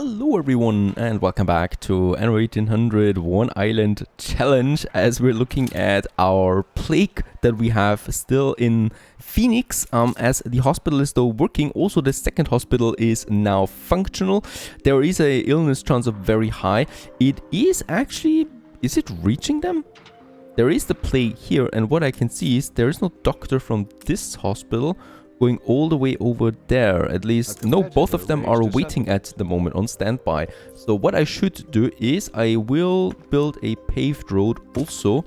Hello everyone and welcome back to Anno 1800 One Island Challenge as we're looking at our plague that we have still in Phoenix as the hospital is still working. Also the second hospital is now functional. There is a illness chance of very high. It is actually, is it reaching them? There is the plague here and what I can see is there is no doctor from this hospital going all the way over there. At least, no, both of them are waiting at the moment on standby. So what I should do is I will build a paved road also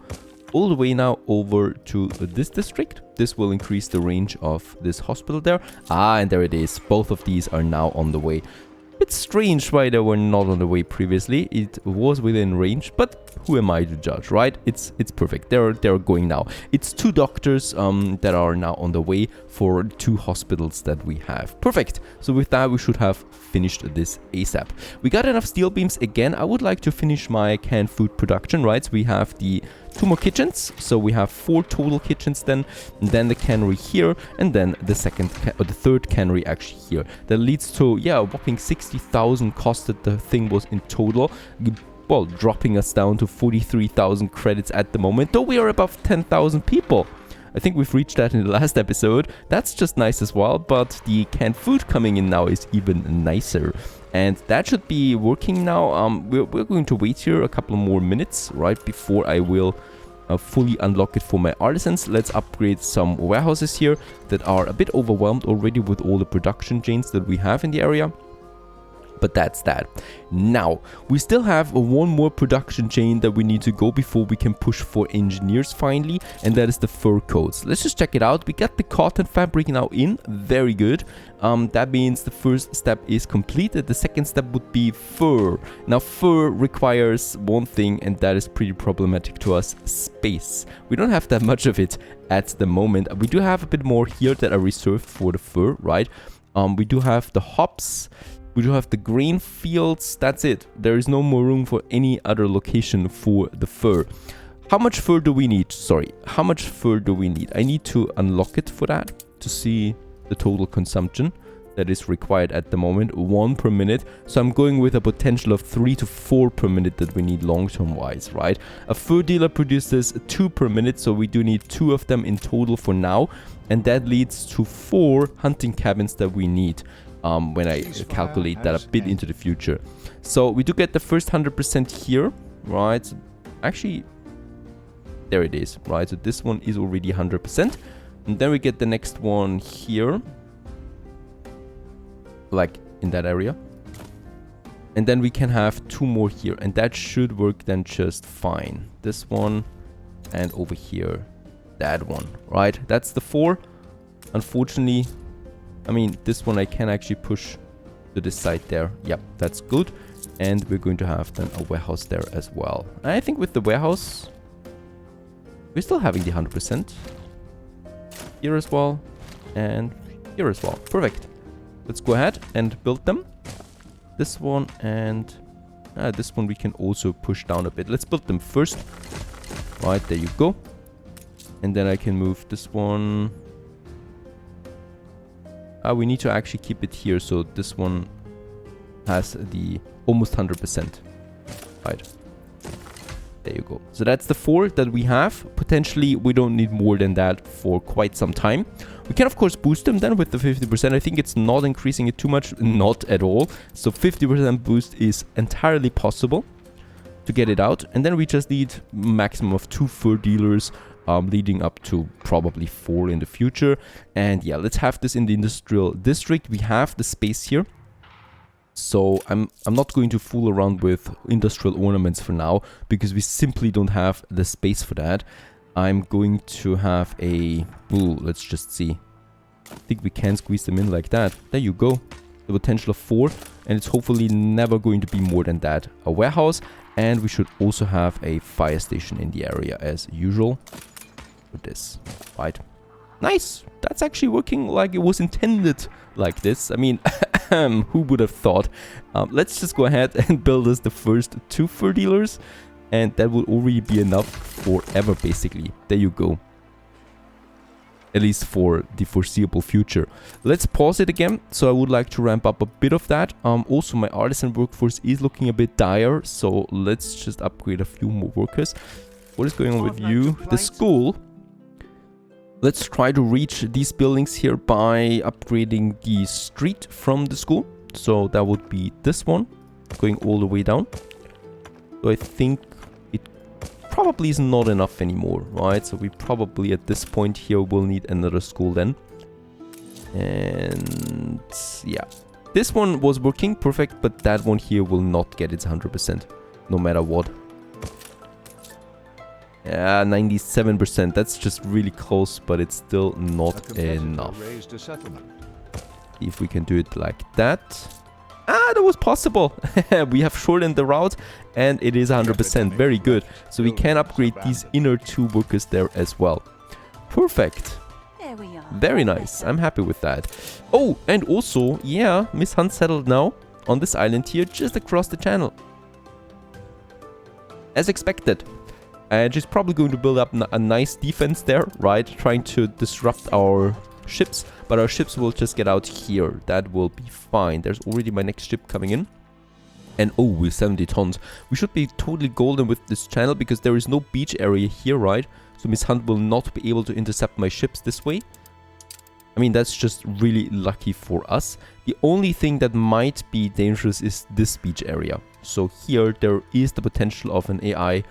all the way now over to this district. This will increase the range of this hospital there. And there it is. Both of these are now on the way. It's strange why they were not on the way previously. It was within range, but who am I to judge, right? It's perfect. They're going now. It's 2 doctors that are now on the way for 2 hospitals that we have. Perfect. So with that, we should have finished this ASAP. We got enough steel beams again. I would like to finish my canned food production, right? So we have the 2 more kitchens, so we have 4 total kitchens then the cannery here, and then the third cannery actually here. That leads to, yeah, a whopping 60,000 cost that the thing was in total. Well, dropping us down to 43,000 credits at the moment, though we are above 10,000 people. I think we've reached that in the last episode. That's just nice as well, but the canned food coming in now is even nicer. And that should be working now. We're going to wait here a couple more minutes, right, before I will fully unlock it for my artisans. Let's upgrade some warehouses here that are a bit overwhelmed already with all the production chains that we have in the area. But that's that. Now, we still have one more production chain that we need to go before we can push for engineers finally, and that is the fur coats. Let's just check it out. We got the cotton fabric now in. Very good. That means the first step is completed. The second step would be fur. Now, fur requires one thing, and that is pretty problematic to us: space. We don't have that much of it at the moment. We do have a bit more here that are reserved for the fur, right? We do have the hops. We do have the grain fields. That's it. There is no more room for any other location for the fur. How much fur do we need? Sorry, how much fur do we need? I need to unlock it for that to see the total consumption that is required at the moment. 1 per minute. So I'm going with a potential of 3 to 4 per minute that we need long-term wise, right? A fur dealer produces 2 per minute, so we do need 2 of them in total for now. And that leads to 4 hunting cabins that we need. When I calculate that a bit into the future. So we do get the first 100% here, right? So actually, there it is, right? So this one is already 100%. And then we get the next one here, like in that area. And then we can have 2 more here, and that should work then just fine. This one, and over here, that one, right? That's the 4. Unfortunately, I mean, this one I can actually push to this side there. Yep, that's good. And we're going to have then a warehouse there as well. And I think with the warehouse, we're still having the 100%. Here as well. And here as well. Perfect. Let's go ahead and build them. This one and this one we can also push down a bit. Let's build them first. Right, there you go. And then I can move this one. We need to actually keep it here, so this one has the almost 100%. Right. There you go. So that's the 4 that we have. Potentially, we don't need more than that for quite some time. We can, of course, boost them then with the 50%. I think it's not increasing it too much. Not at all. So 50% boost is entirely possible to get it out. And then we just need maximum of 2 fur dealers, leading up to probably 4 in the future. And yeah, let's have this in the industrial district. We have the space here, so I'm not going to fool around with industrial ornaments for now because we simply don't have the space for that. I'm going to have a let's just see. I think we can squeeze them in like that. There you go. The potential of 4, and it's hopefully never going to be more than that. A warehouse, and we should also have a fire station in the area as usual. With this, right? Nice. That's actually working like it was intended like this. I mean, who would have thought? Let's just go ahead and build us the first 2 fur dealers, and that will already be enough forever, basically. There you go. at least for the foreseeable future. Let's pause it again. So I would like to ramp up a bit of that. Also, my artisan workforce is looking a bit dire, so let's just upgrade a few more workers. What is going on with you? The school. Let's try to reach these buildings here by upgrading the street from the school. So that would be this one, going all the way down. So I think it probably is not enough anymore, right? So we probably at this point here will need another school then. And yeah, this one was working perfect, but that one here will not get its 100%, no matter what. Yeah, 97%. That's just really close, but it's still not enough. If we can do it like that. Ah, that was possible. We have shortened the route and it is 100%. Very good. So we can upgrade these inner 2 workers there as well. Perfect. There we are. Very nice. I'm happy with that. Oh, and also, yeah, Miss Hunt settled now on this island here just across the channel. As expected. And she's probably going to build up a nice defense there, right? Trying to disrupt our ships. But our ships will just get out here. That will be fine. There's already my next ship coming in. And oh, with 70 tons. We should be totally golden with this channel because there is no beach area here, right? So Miss Hunt will not be able to intercept my ships this way. I mean, that's just really lucky for us. The only thing that might be dangerous is this beach area. So here there is the potential of an AI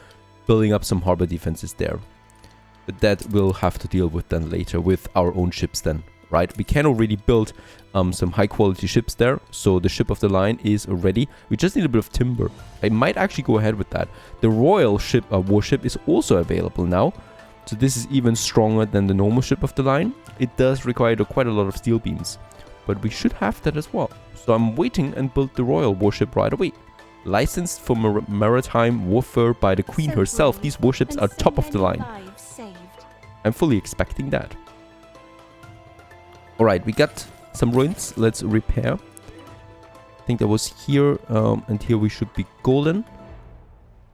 building up some harbor defenses there. But that we'll have to deal with then later with our own ships then, right? We can already build some high quality ships there. So the ship of the line is ready. We just need a bit of timber. I might actually go ahead with that. The royal ship, warship is also available now. So this is even stronger than the normal ship of the line. It does require quite a lot of steel beams, but we should have that as well. So I'm waiting and build the royal warship right away. Licensed for maritime warfare by the Queen herself. These warships are top of the line. I'm fully expecting that. Alright, we got some ruins. Let's repair. I think that was here, and here we should be golden.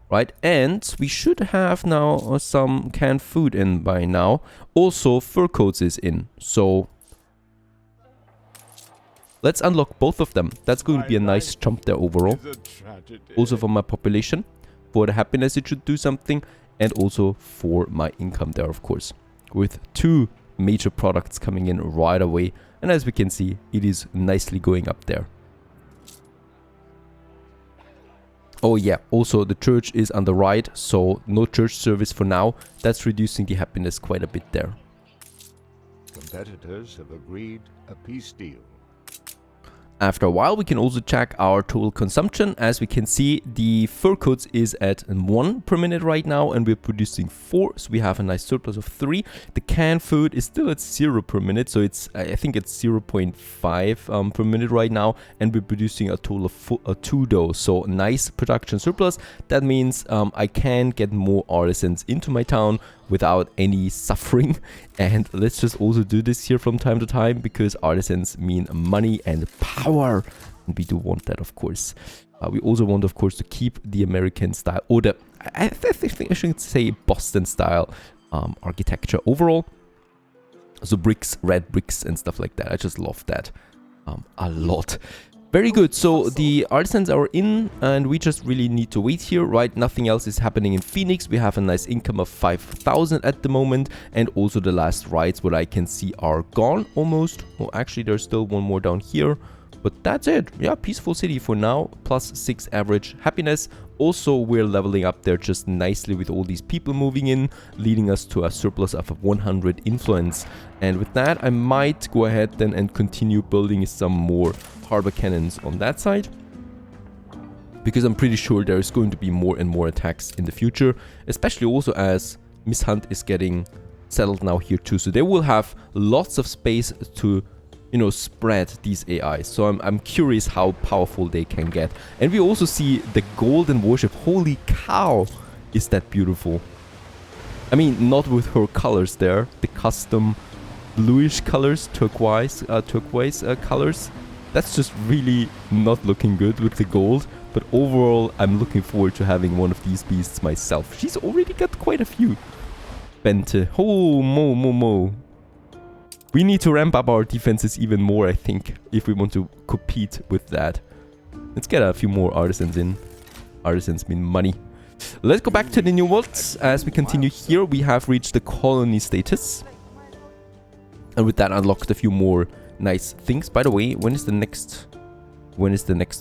Right, and we should have now some canned food in by now. Also, fur coats is in. So let's unlock both of them. That's going to be a nice jump there overall. Also for my population. For the happiness, it should do something. And also for my income there, of course. With 2 major products coming in right away. And as we can see, it is nicely going up there. Oh yeah, also the church is on the right, so no church service for now. That's reducing the happiness quite a bit there. Competitors have agreed a peace deal. After a while, we can also check our total consumption. As we can see, the fur coats is at 1 per minute right now, and we're producing 4, so we have a nice surplus of 3. The canned food is still at 0 per minute, so it's I think it's 0.5 per minute right now, and we're producing a total of 2 though, so nice production surplus. That means I can get more artisans into my town without any suffering. And let's just also do this here from time to time, because artisans mean money and power, and we do want that, of course. We also want, of course, to keep the American style, or the I think I should say Boston style architecture overall. So bricks, red bricks and stuff like that. I just love that a lot. Very good. So the artisans are in, and we just really need to wait here, right? Nothing else is happening in Phoenix. We have a nice income of 5,000 at the moment, and also the last rights, what I can see, are gone almost. Well, actually, there's still one more down here, but that's it. Yeah, peaceful city for now. +6 average happiness. Also, we're leveling up there just nicely with all these people moving in, leading us to a surplus of 100 influence. And with that, I might go ahead then and continue building some more harbor cannons on that side, because I'm pretty sure there's going to be more and more attacks in the future, especially also as Miss Hunt is getting settled now here too. So they will have lots of space to, you know, spread these AIs. So I'm curious how powerful they can get. And we also see the golden warship. Holy cow, is that beautiful. I mean, not with her colors there, the custom bluish colors, turquoise colors. That's just really not looking good with the gold. But overall, I'm looking forward to having one of these beasts myself. She's already got quite a few. Bente. Oh, mo. We need to ramp up our defenses even more, I think, if we want to compete with that. Let's get a few more artisans in. Artisans mean money. Let's go back to the new worlds. As we continue here, we have reached the colony status. And with that, unlocked a few more nice things. By the way, when is the next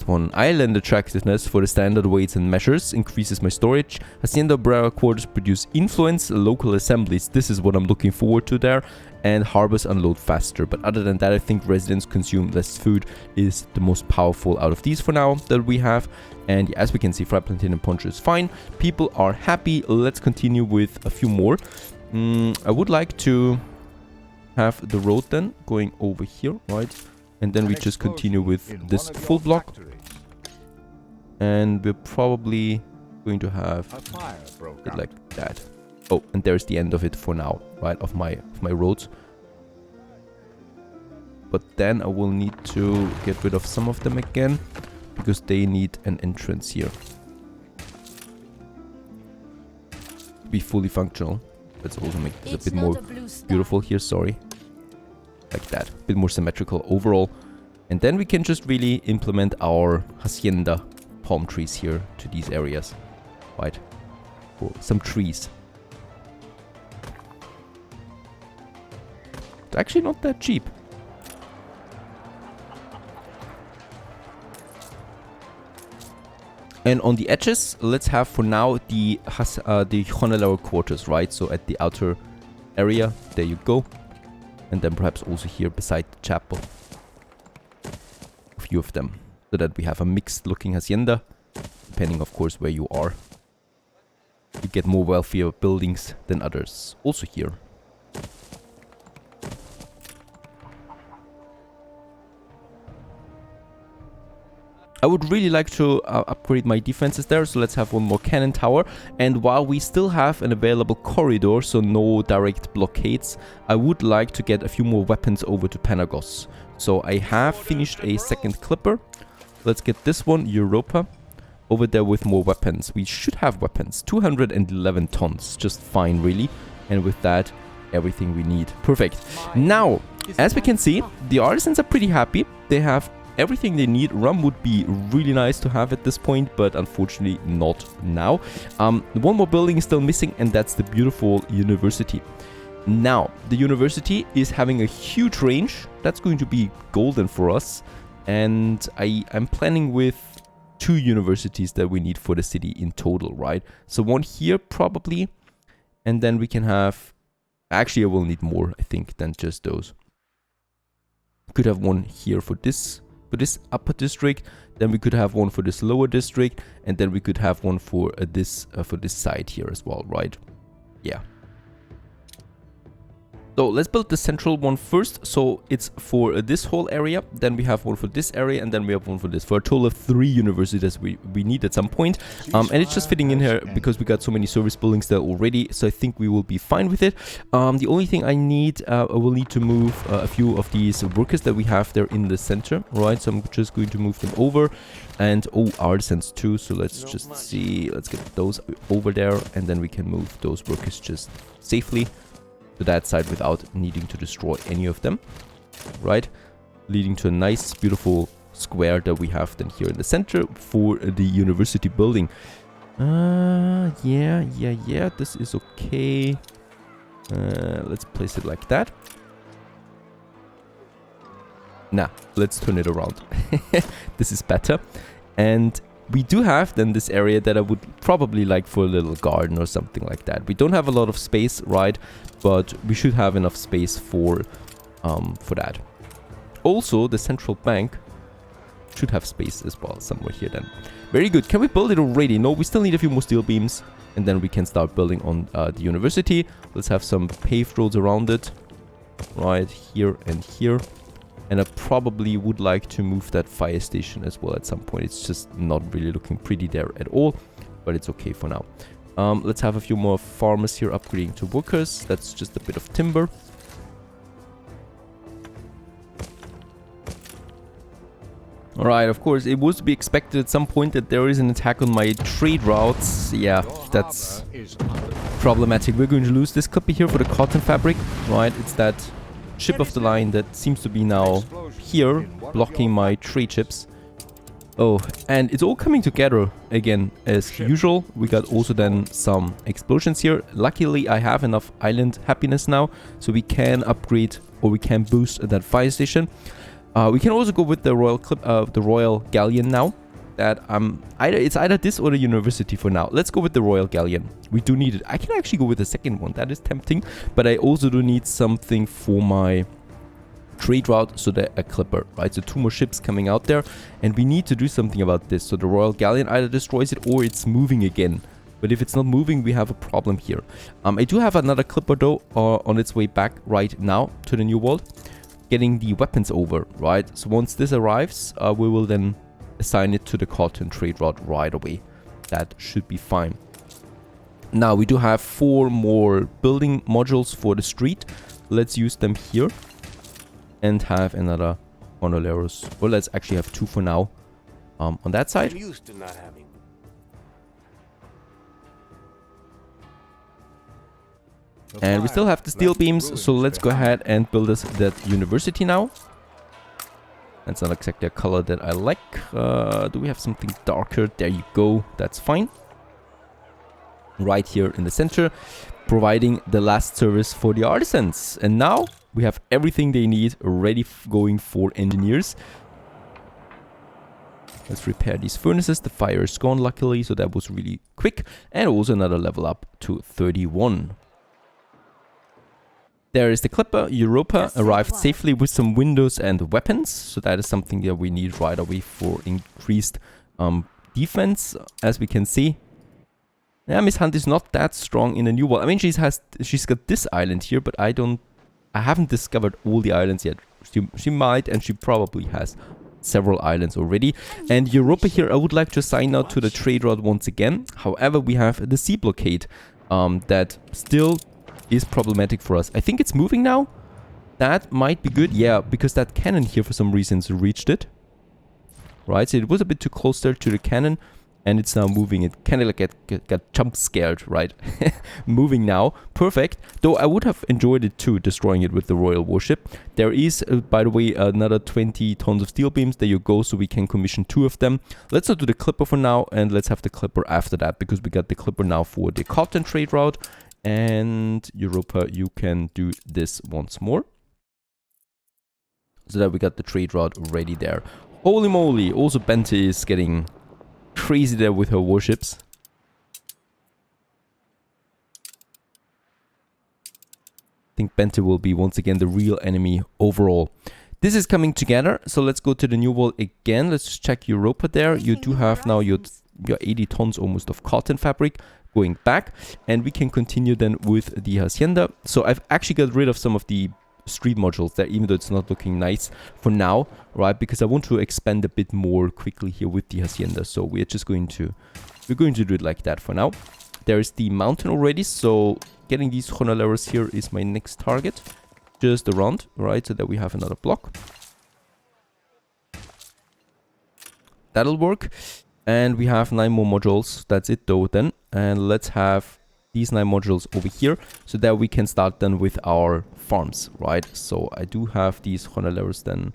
one? Island attractiveness for the standard weights and measures increases my storage. Hacienda Umbrella quarters produce influence, local assemblies. This is what I'm looking forward to there. And harbors unload faster. But other than that, I think residents consume less food is the most powerful out of these for now that we have. And as we can see, fried plantain and poncho is fine. People are happy. Let's continue with a few more. I would like to have the road then going over here, right? And then we just continue with this full block. And we're probably going to have it like that. Oh, and there's the end of it for now, right? Of my roads. But then I will need to get rid of some of them again, because they need an entrance here to be fully functional. Let's also make this a bit more beautiful here, sorry. Like that, a bit more symmetrical overall. And then we can just really implement our hacienda palm trees here to these areas, right? Or some trees. It's actually not that cheap. And on the edges, let's have for now the Honolulu quarters, right? So at the outer area, there you go. And then perhaps also here beside the chapel. A few of them. So that we have a mixed looking hacienda. Depending of course where you are. You get more wealthier buildings than others. Also here. I would really like to upgrade my defenses there, so let's have one more cannon tower. And while we still have an available corridor, so no direct blockades, I would like to get a few more weapons over to Panagos. So I have finished a second clipper. Let's get this one, Europa, over there with more weapons. We should have weapons, 211 tons, just fine really. And with that, everything we need. Perfect. Now, as we can see, the artisans are pretty happy. They have everything they need. Rum would be really nice to have at this point, but unfortunately not now. One more building is still missing, and that's the beautiful university. Now, the university is having a huge range. That's going to be golden for us. And I'm planning with 2 universities that we need for the city in total, right? So one here probably, and then we can have... Actually, I will need more, I think, than just those. Could have one here for this upper district, then we could have one for this lower district, and then we could have one for this side here as well, right? Yeah. So let's build the central one first. So it's for this whole area, then we have one for this area, and then we have one for this, for a total of 3 universities we need at some point. And it's just fitting in here because we got so many service buildings there already, so I think we will be fine with it. The only thing I need, I will need to move a few of these workers that we have there in the center, right? So I'm just going to move them over. And artisans too, so let's just see, let's get those over there, and then we can move those workers just safely to that side without needing to destroy any of them, right? Leading to a nice, beautiful square that we have then here in the center for the university building. Yeah, this is okay. Let's place it like that. Nah, let's turn it around. This is better. And we do have then this area that I would probably like for a little garden or something like that. We don't have a lot of space, right? But we should have enough space for that. Also, the central bank should have space as well somewhere here then. Very good. Can we build it already? No, we still need a few more steel beams. And then we can start building on the university. Let's have some paved roads around it. Right here and here. And I probably would like to move that fire station as well at some point. It's just not really looking pretty there at all, but it's okay for now. Let's have a few more farmers here upgrading to workers. That's just a bit of timber. Alright, of course, it was to be expected at some point that there is an attack on my trade routes. Yeah, that's problematic. We're going to lose this clipper here for the cotton fabric. Right, it's that ship of the line that seems to be now here, blocking my trade ships. Oh, and it's all coming together again as usual. We got also then some explosions here. Luckily, I have enough island happiness now, so we can upgrade or we can boost that fire station. We can also go with the royal galleon now. That it's either this or the university for now. Let's go with the royal galleon. We do need it. I can actually go with the second one. That is tempting, but I also do need something for my trade route, so that a clipper, right? So 2 more ships coming out there, and we need to do something about this. So the royal galleon either destroys it or it's moving again. But if it's not moving, we have a problem here. I do have another clipper though on its way back right now to the new world, getting the weapons over, right? So once this arrives, we will then assign it to the cotton trade route right away. That should be fine. Now we do have 4 more building modules for the street. Let's use them here. And have another Honoreros. Well, let's actually have 2 for now on that side. I'm used to not having. And we still have the steel beams, so let's go ahead and build us that university now. That's not exactly a color that I like. Do we have something darker? There you go. That's fine. Right here in the center, providing the last service for the artisans. And now we have everything they need ready going for engineers. Let's repair these furnaces. The fire is gone luckily, so that was really quick. And also another level up to 31. There is the clipper. Europa arrived safely with some windows and weapons. So that is something that we need right away for increased defense, as we can see. Yeah, Miss Hunt is not that strong in the new world. I mean, she's got this island here, but I haven't discovered all the islands yet. She might, and she probably has several islands already. And Europa here, I would like to assign now to the trade route once again. However, we have the sea blockade that still is problematic for us. I think it's moving now. That might be good. Yeah, because that cannon here for some reasons reached it. Right, so it was a bit too close there to the cannon. And it's now moving. It kind of like got jump scared, right? Moving now. Perfect. Though I would have enjoyed it too, destroying it with the royal warship. There is, by the way, another 20 tons of steel beams. There you go. So we can commission 2 of them. Let's not do the clipper for now. And let's have the clipper after that. Because we got the clipper now for the cotton trade route. And Europa, you can do this once more. So that we got the trade route ready there. Holy moly. Also, Bente is getting crazy there with her warships. I think Bente will be once again the real enemy overall. This is coming together, so let's go to the new world again. Let's just check Europa there. You do have now your 80 tons almost of cotton fabric going back, and we can continue then with the Hacienda. So I've actually got rid of some of the street modules there, even though it's not looking nice for now, right? Because I want to expand a bit more quickly here with the Hacienda. So we're just going to do it like that for now. There is the mountain already, so getting these Honoreros here is my next target. Just around, right? So that we have another block. That'll work. And we have 9 more modules. That's it though then. And let's have these 9 modules over here, so that we can start then with our farms, right? So I do have these Honoreros then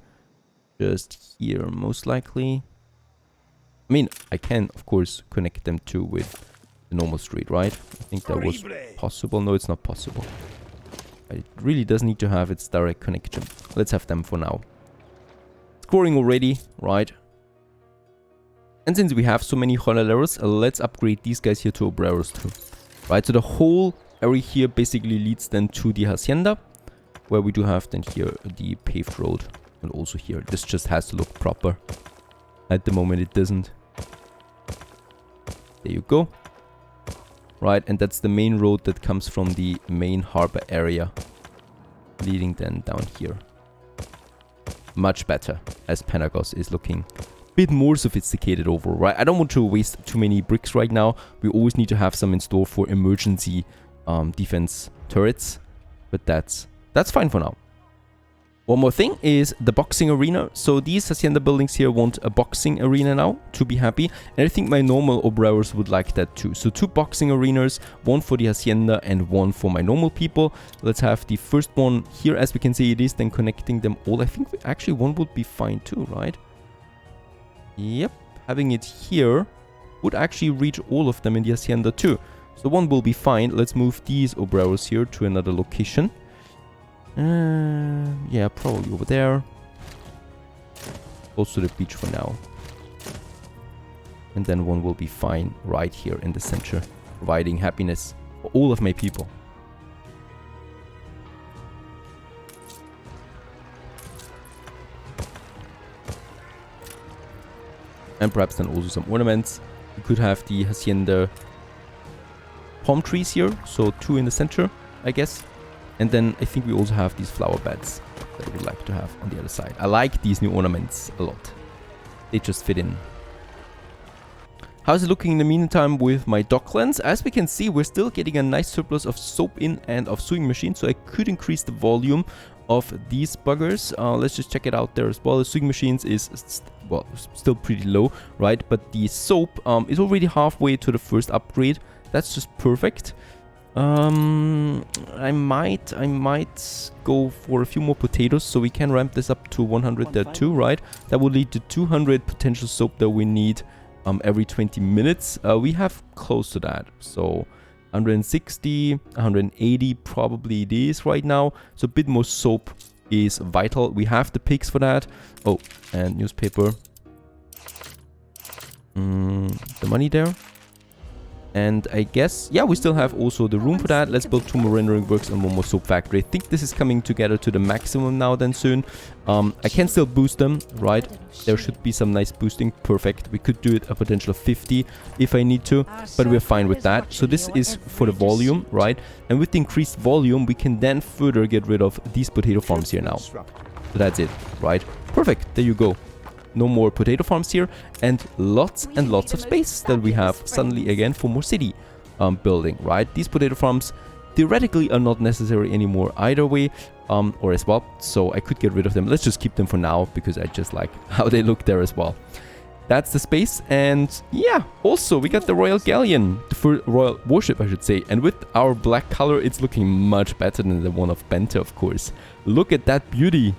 just here, most likely. I mean, I can, of course, connect them too with the normal street, right? I think that was possible. No, it's not possible. It really does need to have its direct connection. Let's have them for now. Scoring already, right? And since we have so many Honoreros, let's upgrade these guys here to Obreros too. Right, so the whole area here basically leads then to the Hacienda, where we do have then here the paved road. And also here, this just has to look proper. At the moment it doesn't. There you go. Right, and that's the main road that comes from the main harbor area, leading then down here. Much better, as Panagos is looking bit more sophisticated overall, right? I don't want to waste too many bricks right now. We always need to have some in store for emergency defense turrets, but that's fine for now. One more thing is the boxing arena. So these Hacienda buildings here want a boxing arena now to be happy. And I think my normal obrers would like that too. So 2 boxing arenas, one for the Hacienda and one for my normal people. Let's have the first one here. As we can see, it is then connecting them all. I think actually one would be fine too, right? Yep. Having it here would actually reach all of them in the Hacienda too. So one will be fine. Let's move these obrers here to another location. Yeah, probably over there. Close to the beach for now. And then one will be fine right here in the center, providing happiness for all of my people. And perhaps then also some ornaments. We could have the Hacienda palm trees here, so 2 in the center, I guess. And then I think we also have these flower beds that I would like to have on the other side. I like these new ornaments a lot. They just fit in. How's it looking in the meantime with my docklands? As we can see, we're still getting a nice surplus of soap in and of sewing machines. So I could increase the volume of these buggers. Let's just check it out there as well. The sewing machines is, well, still pretty low, right? But the soap is already halfway to the first upgrade. That's just perfect. I might go for a few more potatoes so we can ramp this up to 100 there too, right? That would lead to 200 potential soap that we need every 20 minutes. We have close to that, so 160, 180 probably it is right now. So a bit more soap is vital. We have the pigs for that. Oh, and newspaper. The money there. And I guess, yeah, we still have also the room for that. Let's build 2 more rendering works and 1 more soap factory. I think this is coming together to the maximum now then soon. I can still boost them, right? There should be some nice boosting. Perfect. We could do it a potential of 50 if I need to, but we're fine with that. So this is for the volume, right? And with the increased volume, we can then further get rid of these potato farms here now. So that's it, right? Perfect. There you go. No more potato farms here, and lots of space that we have suddenly again for more city building, right? These potato farms theoretically are not necessary anymore either way, or as well, so I could get rid of them. Let's just keep them for now because I just like how they look there as well. That's the space, and yeah, also we got the Royal Galleon, the Royal Warship I should say, and with our black color it's looking much better than the one of Benta, of course. Look at that beauty.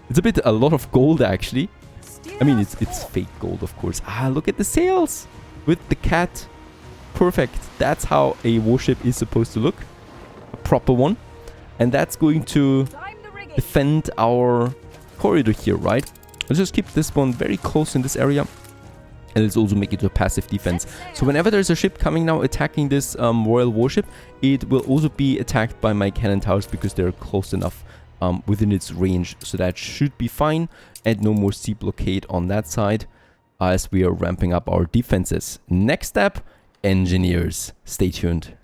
It's a lot of gold actually. I mean, it's fake gold, of course. Ah, look at the sails with the cat. Perfect. That's how a warship is supposed to look. A proper one. And that's going to defend our corridor here, right? Let's just keep this one very close in this area. And let's also make it a passive defense. So whenever there's a ship coming now attacking this royal warship, it will also be attacked by my cannon towers because they're close enough within its range. So that should be fine. And no more sea blockade on that side as we are ramping up our defenses. Next step, engineers. Stay tuned.